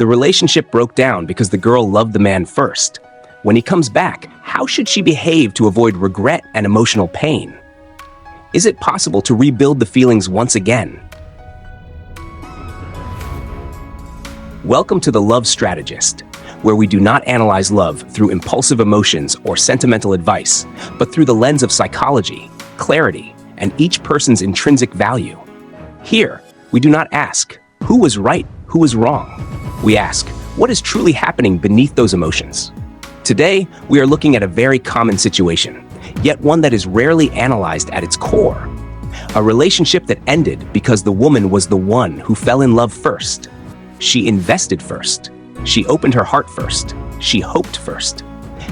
The relationship broke down because the girl loved the man first. When he comes back, how should she behave to avoid regret and emotional pain? Is it possible to rebuild the feelings once again? Welcome to the Love Strategist, where we do not analyze love through impulsive emotions or sentimental advice, but through the lens of psychology, clarity, and each person's intrinsic value. Here, we do not ask, who was right, who was wrong? We ask, what is truly happening beneath those emotions? Today, we are looking at a very common situation, yet one that is rarely analyzed at its core. A relationship that ended because the woman was the one who fell in love first. She invested first. She opened her heart first. She hoped first.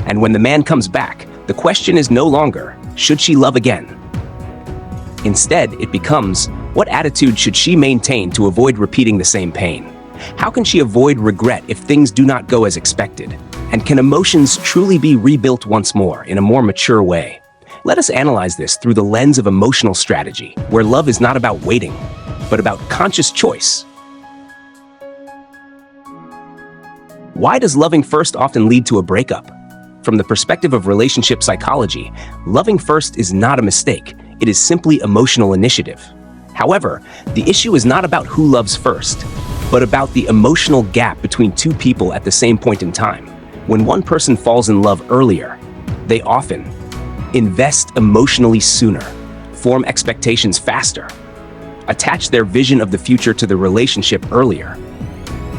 And when the man comes back, the question is no longer, should she love again? Instead, it becomes, what attitude should she maintain to avoid repeating the same pain? How can she avoid regret if things do not go as expected? And can emotions truly be rebuilt once more in a more mature way? Let us analyze this through the lens of emotional strategy, where love is not about waiting, but about conscious choice. Why does loving first often lead to a breakup? From the perspective of relationship psychology, loving first is not a mistake. It is simply emotional initiative. However, the issue is not about who loves first, but about the emotional gap between two people at the same point in time. When one person falls in love earlier, they often invest emotionally sooner, form expectations faster, attach their vision of the future to the relationship earlier,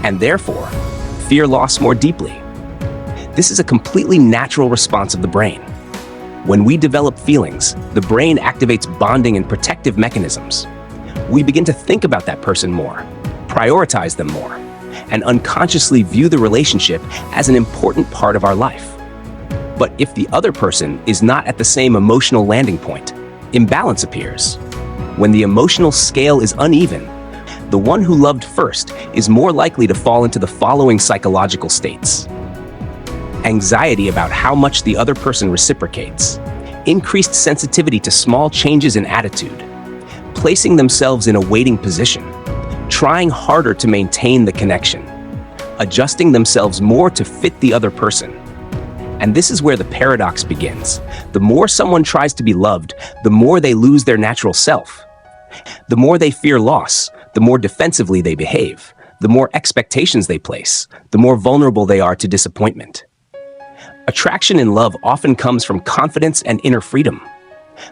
and therefore, fear loss more deeply. This is a completely natural response of the brain. When we develop feelings, the brain activates bonding and protective mechanisms. We begin to think about that person more, prioritize them more, and unconsciously view the relationship as an important part of our life. But if the other person is not at the same emotional landing point, imbalance appears. When the emotional scale is uneven, the one who loved first is more likely to fall into the following psychological states: anxiety about how much the other person reciprocates, increased sensitivity to small changes in attitude, placing themselves in a waiting position, trying harder to maintain the connection, adjusting themselves more to fit the other person. And this is where the paradox begins. The more someone tries to be loved, the more they lose their natural self. The more they fear loss, the more defensively they behave. The more expectations they place, the more vulnerable they are to disappointment. Attraction in love often comes from confidence and inner freedom.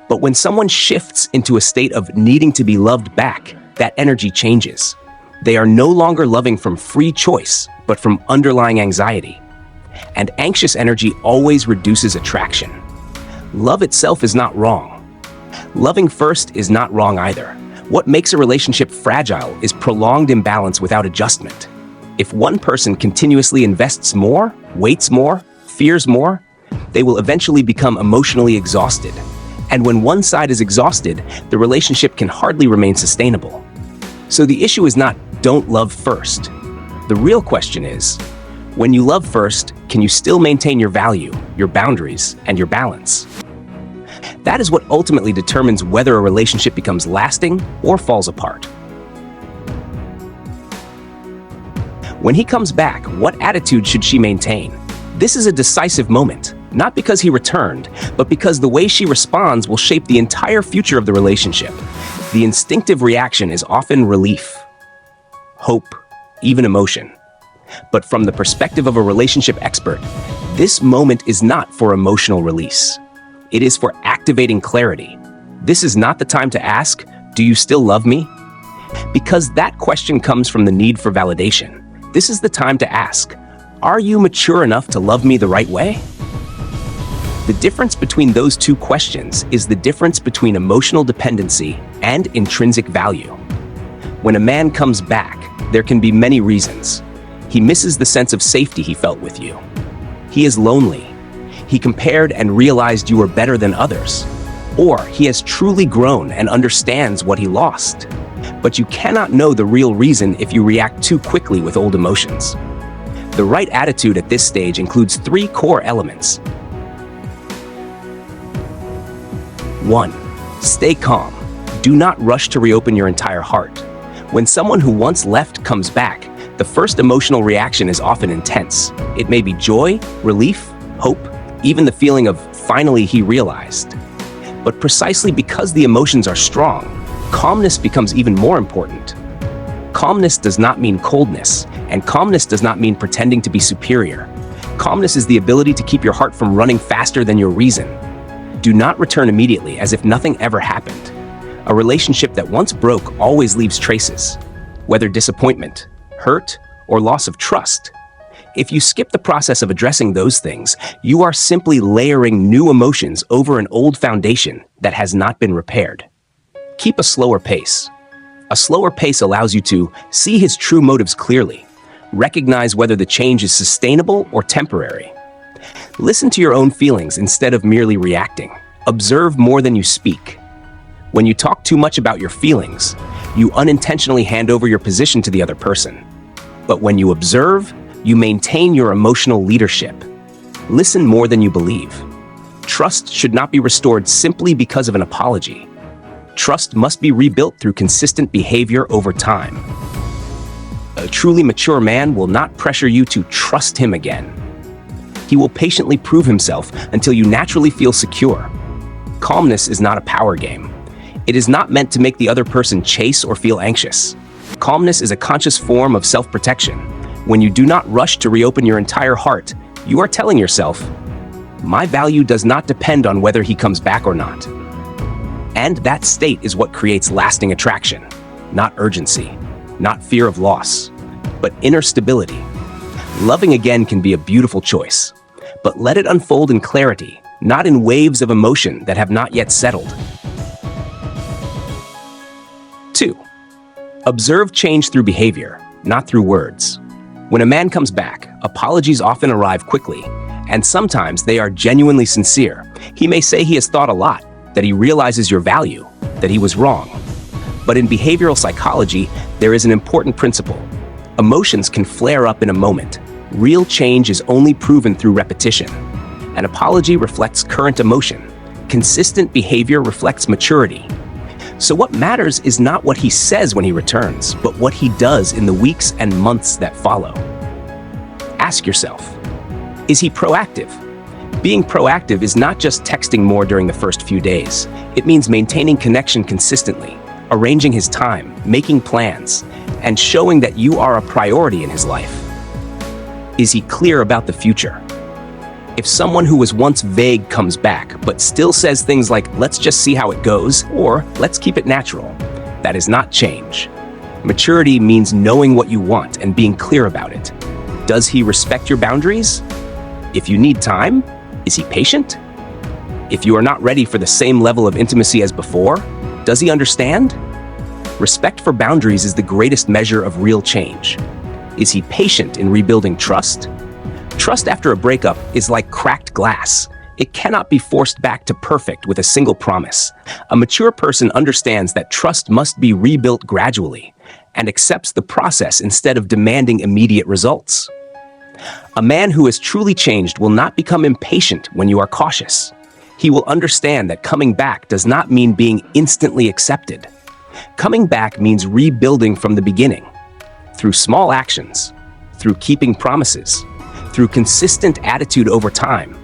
But when someone shifts into a state of needing to be loved back, that energy changes. They are no longer loving from free choice, but from underlying anxiety. And anxious energy always reduces attraction. Love itself is not wrong. Loving first is not wrong either. What makes a relationship fragile is prolonged imbalance without adjustment. If one person continuously invests more, waits more, fears more, they will eventually become emotionally exhausted. And when one side is exhausted, the relationship can hardly remain sustainable. So the issue is not don't love first. The real question is, when you love first, can you still maintain your value, your boundaries, and your balance? That is what ultimately determines whether a relationship becomes lasting or falls apart. When he comes back, what attitude should she maintain? This is a decisive moment, not because he returned, but because the way she responds will shape the entire future of the relationship. The instinctive reaction is often relief, hope, even emotion. But from the perspective of a relationship expert, this moment is not for emotional release. It is for activating clarity. This is not the time to ask, do you still love me? Because that question comes from the need for validation. This is the time to ask, are you mature enough to love me the right way? The difference between those two questions is the difference between emotional dependency and intrinsic value. When a man comes back, there can be many reasons. He misses the sense of safety he felt with you. He is lonely. He compared and realized you were better than others. Or he has truly grown and understands what he lost. But you cannot know the real reason if you react too quickly with old emotions. The right attitude at this stage includes 3 core elements. 1. Stay calm. Do not rush to reopen your entire heart. When someone who once left comes back, The first emotional reaction is often intense. It may be joy, relief, hope, even the feeling of finally he realized. But precisely because the emotions are strong, calmness becomes even more important. Calmness does not mean coldness, and calmness does not mean pretending to be superior. Calmness is the ability to keep your heart from running faster than your reason. Do not return immediately as if nothing ever happened. A relationship that once broke always leaves traces, whether disappointment, hurt, or loss of trust. If you skip the process of addressing those things, you are simply layering new emotions over an old foundation that has not been repaired. Keep a slower pace. A slower pace allows you to see his true motives clearly, recognize whether the change is sustainable or temporary. Listen to your own feelings instead of merely reacting. Observe more than you speak. When you talk too much about your feelings, you unintentionally hand over your position to the other person. But when you observe, you maintain your emotional leadership. Listen more than you believe. Trust should not be restored simply because of an apology. Trust must be rebuilt through consistent behavior over time. A truly mature man will not pressure you to trust him again. He will patiently prove himself until you naturally feel secure. Calmness is not a power game. It is not meant to make the other person chase or feel anxious. Calmness is a conscious form of self-protection. When you do not rush to reopen your entire heart, you are telling yourself, my value does not depend on whether he comes back or not. And that state is what creates lasting attraction, not urgency, not fear of loss, but inner stability. Loving again can be a beautiful choice, but let it unfold in clarity, not in waves of emotion that have not yet settled. 2. Observe change through behavior, not through words. When a man comes back, apologies often arrive quickly, and sometimes they are genuinely sincere. He may say he has thought a lot, that he realizes your value, that he was wrong. But in behavioral psychology, there is an important principle. Emotions can flare up in a moment. Real change is only proven through repetition. An apology reflects current emotion. Consistent behavior reflects maturity. So what matters is not what he says when he returns, but what he does in the weeks and months that follow. Ask yourself, is he proactive? Being proactive is not just texting more during the first few days. It means maintaining connection consistently, arranging his time, making plans, and showing that you are a priority in his life. Is he clear about the future? If someone who was once vague comes back, but still says things like, let's just see how it goes, or let's keep it natural, that is not change. Maturity means knowing what you want and being clear about it. Does he respect your boundaries? If you need time, is he patient? If you are not ready for the same level of intimacy as before, does he understand? Respect for boundaries is the greatest measure of real change. Is he patient in rebuilding trust? Trust after a breakup is like cracked glass. It cannot be forced back to perfect with a single promise. A mature person understands that trust must be rebuilt gradually and accepts the process instead of demanding immediate results. A man who has truly changed will not become impatient when you are cautious. He will understand that coming back does not mean being instantly accepted. Coming back means rebuilding from the beginning, through small actions, through keeping promises, through consistent attitude over time.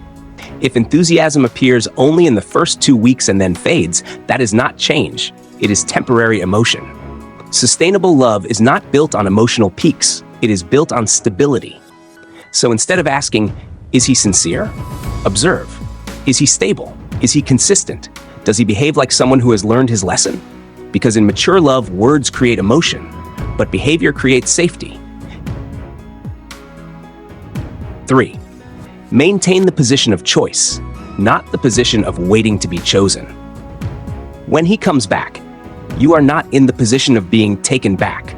If enthusiasm appears only in the first 2 weeks and then fades, that is not change. It is temporary emotion. Sustainable love is not built on emotional peaks. It is built on stability. So instead of asking, is he sincere? Observe. Is he stable? Is he consistent? Does he behave like someone who has learned his lesson? Because in mature love, words create emotion, but behavior creates safety. 3. Maintain the position of choice, not the position of waiting to be chosen. When he comes back, you are not in the position of being taken back.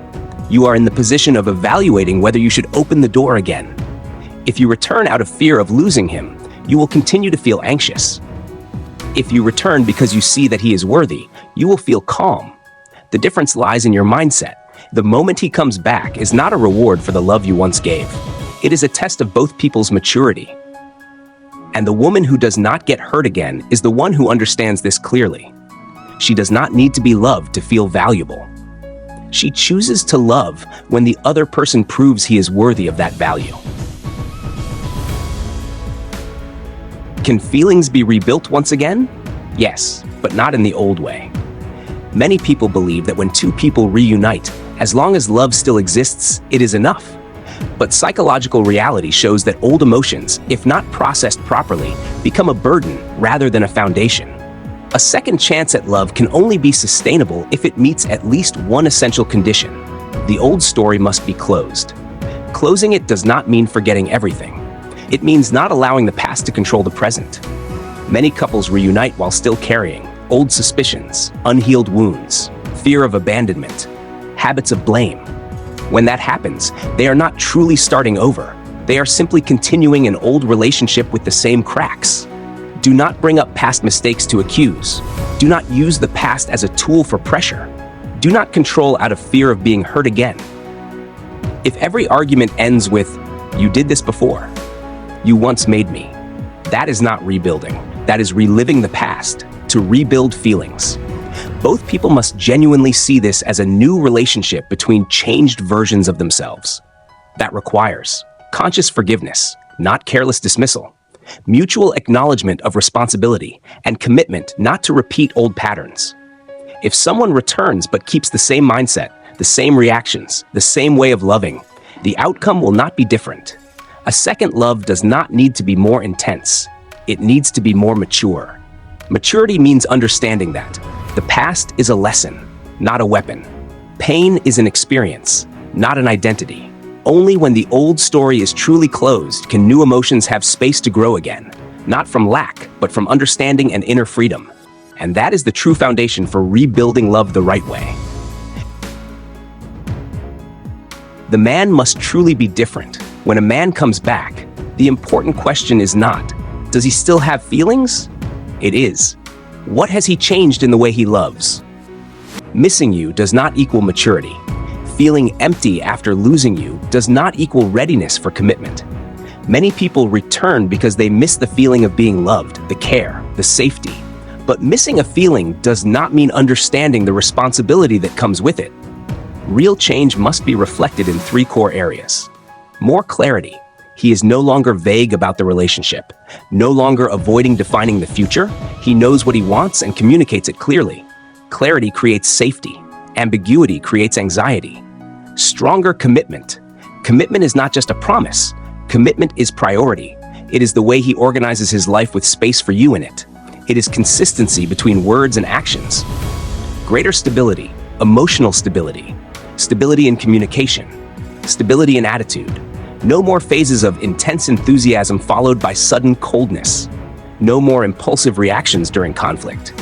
You are in the position of evaluating whether you should open the door again. If you return out of fear of losing him, you will continue to feel anxious. If you return because you see that he is worthy, you will feel calm. The difference lies in your mindset. The moment he comes back is not a reward for the love you once gave. It is a test of both people's maturity. And the woman who does not get hurt again is the one who understands this clearly. She does not need to be loved to feel valuable. She chooses to love when the other person proves he is worthy of that value. Can feelings be rebuilt once again? Yes, but not in the old way. Many people believe that when two people reunite, as long as love still exists, it is enough. But psychological reality shows that old emotions, if not processed properly, become a burden rather than a foundation. A second chance at love can only be sustainable if it meets at least one essential condition. The old story must be closed. Closing it does not mean forgetting everything. It means not allowing the past to control the present. Many couples reunite while still carrying old suspicions, unhealed wounds, fear of abandonment, habits of blame. When that happens, they are not truly starting over. They are simply continuing an old relationship with the same cracks. Do not bring up past mistakes to accuse. Do not use the past as a tool for pressure. Do not control out of fear of being hurt again. If every argument ends with, "You did this before," "You once made me," that is not rebuilding. That is reliving the past to rebuild feelings. Both people must genuinely see this as a new relationship between changed versions of themselves. That requires conscious forgiveness, not careless dismissal, mutual acknowledgement of responsibility, and commitment not to repeat old patterns. If someone returns but keeps the same mindset, the same reactions, the same way of loving, the outcome will not be different. A second love does not need to be more intense. It needs to be more mature. Maturity means understanding that the past is a lesson, not a weapon. Pain is an experience, not an identity. Only when the old story is truly closed can new emotions have space to grow again, not from lack, but from understanding and inner freedom. And that is the true foundation for rebuilding love the right way. The man must truly be different. When a man comes back, the important question is not, does he still have feelings? It is, what has he changed in the way he loves? Missing you does not equal maturity. Feeling empty after losing you does not equal readiness for commitment. Many people return because they miss the feeling of being loved, the care, the safety. But missing a feeling does not mean understanding the responsibility that comes with it. Real change must be reflected in three core areas. More clarity. He is no longer vague about the relationship, no longer avoiding defining the future. He knows what he wants and communicates it clearly. Clarity creates safety. Ambiguity creates anxiety. Stronger commitment. Commitment is not just a promise. Commitment is priority. It is the way he organizes his life with space for you in it. It is consistency between words and actions. Greater stability, emotional stability, stability in communication, stability in attitude. No more phases of intense enthusiasm followed by sudden coldness. No more impulsive reactions during conflict.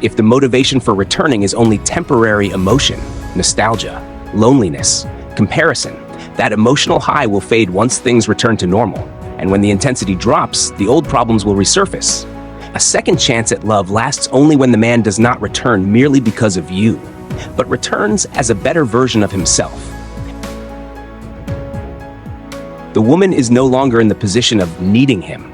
If the motivation for returning is only temporary emotion, nostalgia, loneliness, comparison, that emotional high will fade once things return to normal. And when the intensity drops, the old problems will resurface. A second chance at love lasts only when the man does not return merely because of you, but returns as a better version of himself. The woman is no longer in the position of needing him.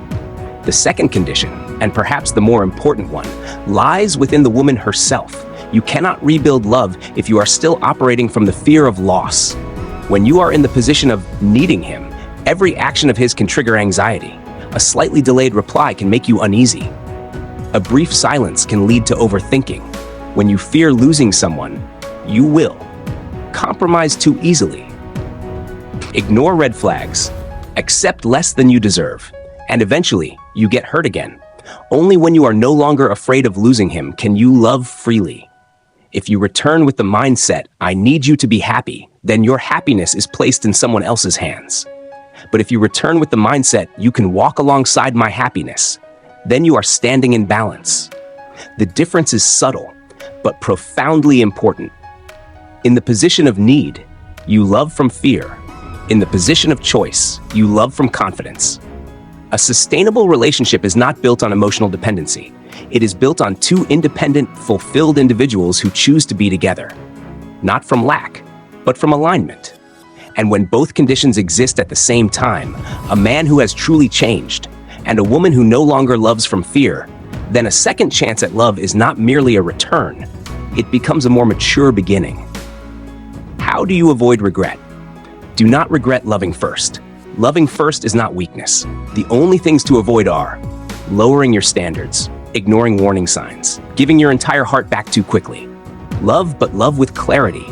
The second condition, and perhaps the more important one, lies within the woman herself. You cannot rebuild love if you are still operating from the fear of loss. When you are in the position of needing him, every action of his can trigger anxiety. A slightly delayed reply can make you uneasy. A brief silence can lead to overthinking. When you fear losing someone, you will compromise too easily. Ignore red flags, accept less than you deserve, and eventually you get hurt again. Only when you are no longer afraid of losing him can you love freely. If you return with the mindset, "I need you to be happy," then your happiness is placed in someone else's hands. But if you return with the mindset, "You can walk alongside my happiness," then you are standing in balance. The difference is subtle, but profoundly important. In the position of need, you love from fear. In the position of choice, you love from confidence. A sustainable relationship is not built on emotional dependency. It is built on two independent, fulfilled individuals who choose to be together. Not from lack, but from alignment. And when both conditions exist at the same time, a man who has truly changed, and a woman who no longer loves from fear, then a second chance at love is not merely a return. It becomes a more mature beginning. How do you avoid regret? Do not regret loving first. Loving first is not weakness. The only things to avoid are lowering your standards, ignoring warning signs, giving your entire heart back too quickly. Love, but love with clarity.